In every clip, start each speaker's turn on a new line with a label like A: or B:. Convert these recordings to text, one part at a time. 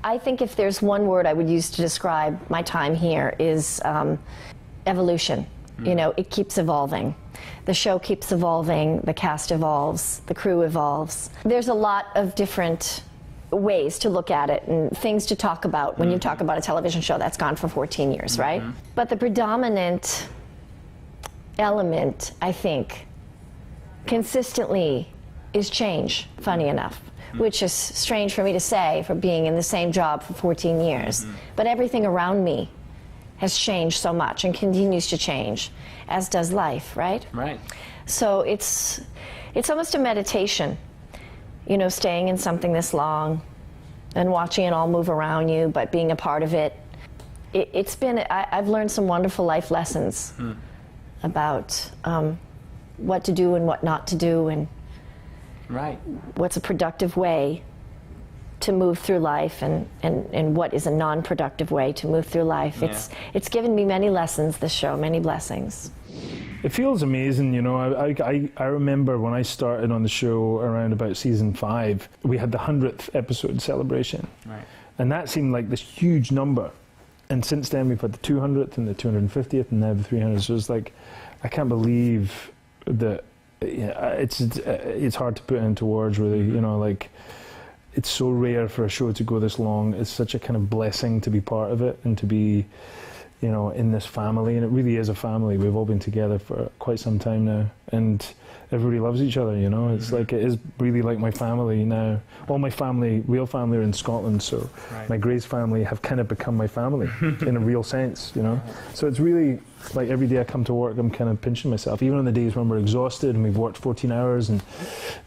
A: I think if there's one word I would use to describe my time here is evolution. You know, it keeps evolving. The show keeps evolving, the cast evolves, the crew evolves. There's a lot of different ways to look at it and things to talk about when you talk about a television show that's gone for 14 years, right? But the predominant element, I think, consistently is change, funny enough, which is strange for me to say for being in the same job for 14 years. But everything around me has changed so much and continues to change, as does life, right?
B: Right.
A: So it's almost a meditation, you know, staying in something this long and watching it all move around you, but being a part of it. I've learned some wonderful life lessons about what to do and what not to do, and what's a productive way to move through life, and what is a non-productive way to move through life.
B: Yeah.
A: It's given me many lessons, this show, many blessings.
C: It feels amazing, you know. I remember when I started on the show around about season 5, we had the 100th episode celebration.
B: Right.
C: And that seemed like this huge number. And since then we've had the 200th and the 250th and now the 300th. So it's like, I can't believe that, it's hard to put into words, really, you know, like, it's so rare for a show to go this long. It's such a kind of blessing to be part of it and to be, you know, in this family. And it really is a family. We've all been together for quite some time now, and everybody loves each other, you know. It's like, it is really like my family now. All my family, real family, are in Scotland, so my Grey's family have kind of become my family in a real sense, you know. So it's really like every day I come to work, I'm kind of pinching myself, even on the days when we're exhausted and we've worked 14 hours and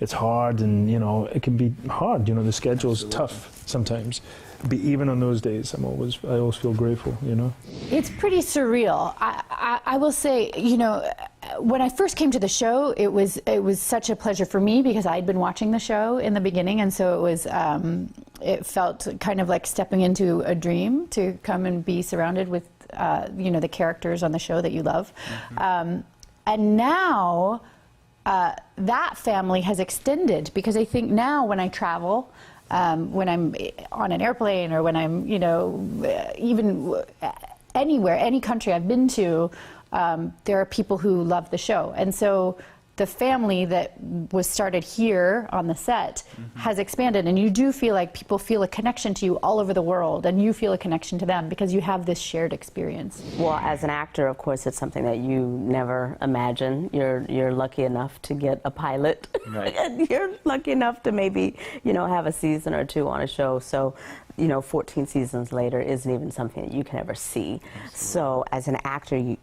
C: it's hard, and, you know, it can be hard, you know, the schedule's tough sometimes. But even on those days, I always feel grateful, you know.
D: It's pretty surreal. I will say, you know, when I first came to the show, it was such a pleasure for me because I'd been watching the show in the beginning, and so it felt kind of like stepping into a dream to come and be surrounded with, you know, the characters on the show that you love. And now that family has extended, because I think now when I travel, when I'm on an airplane or when I'm, you know, even anywhere, any country I've been to, there are people who love the show. And so the family that was started here on the set has expanded, and you do feel like people feel a connection to you all over the world, and you feel a connection to them because you have this shared experience.
E: Well, as an actor, of course, it's something that you never imagine. You're lucky enough to get a pilot, and you're lucky enough to maybe, you know, have a season or two on a show. So, you know, 14 seasons later isn't even something that you can ever see. Absolutely. So, as an actor,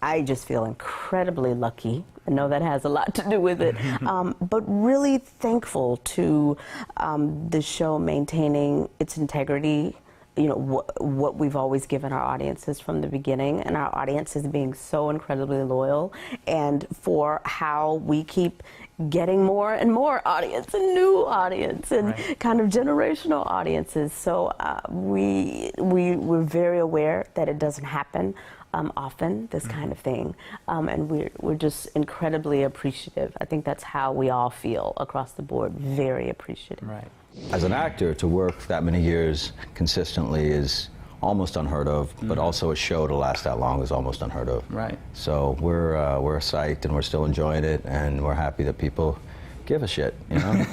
E: I just feel incredibly lucky. I know that has a lot to do with it, but really thankful to the show maintaining its integrity, you know, what we've always given our audiences from the beginning, and our audiences being so incredibly loyal, and for how we keep getting more and more audience and new audience and kind of generational audiences. So we're very aware that it doesn't happen often, this kind of thing, and we're just incredibly appreciative. I think that's how we all feel across the board, very appreciative.
B: Right.
F: As an actor, to work that many years consistently is almost unheard of, but also a show to last that long is almost unheard of.
B: Right.
F: So we're psyched, and we're still enjoying it, and we're happy that people give a shit, you know?